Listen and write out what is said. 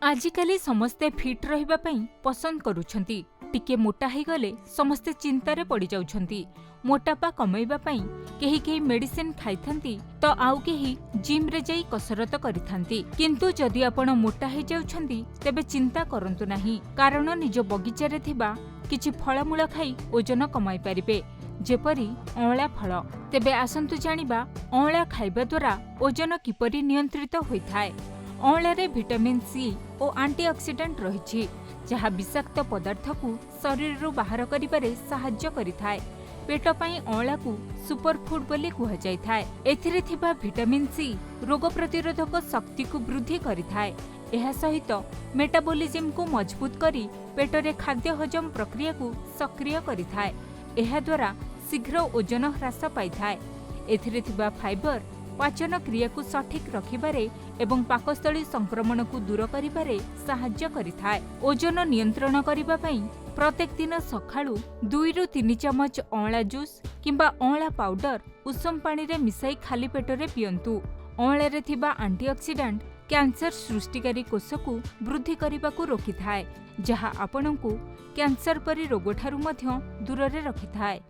आजिकाली समस्ते फिट रहिबा पई पसंद करूछंती। टिके मोटा ही गले समस्ते चिंतारे पड़ी जाउछंती। मोटापा कमाइबा पई केही केही मेडिसिन खाइथंती तो आउ केही जिम रे जाई कसरत करिथंती। किंतु जदि आपण मोटा ही जाउछंती तेबे चिंता करंतु नाही, कारण निज बगीचा रे थिबा किछि फळमूळ खाई ओजन कमाई परिबे, जेपरी अँवळा फळ। तेबे आसंतु जानिबा अँवळा खाइबा द्वारा ओजन किपरि नियंत्रित होइथाय। अँवळारे विटामिन सी और एंटीऑक्सीडेंट रहिछि, जहा विषाक्त पदार्थ को शरीर बाहर करिबारे सहाय्य करिथाय। पेट पई अँवळा को सुपरफूड बोली कुहा जाइथाय। एथिरे थिबा विटामिन सी रोग प्रतिरोधक शक्ति को वृद्धि करिथाय। एहा सहित मेटाबॉलिज्म को मजबूत करी पेटरे खाद्य हजम प्रक्रिया को सक्रिय करिथाय। एहा द्वारा शीघ्र ओजन ह्रास पाइथाय। एथिरे थिबा फाइबर पाचन क्रिया को सठिक रखिबारे एवं पाकस्थली संक्रमण को दूर करिबारे सहाय्य करिथाय। ओजन नियंत्रण करिबा पई प्रत्येक दिन सखाळु 2 रु 3 चमच अँवळा जूस किंबा अँवळा पाउडर उषम पानी रे मिसाई खाली पेटरे पियंतु। अँवळा रे थिबा एंटीऑक्सीडेंट कैंसर सृष्टिकारी कोष को वृद्धि करिबा को रोकिथाय, जहा आपणकु कैंसर परि रोग ठारु मध्य दूर रे रखिथाय।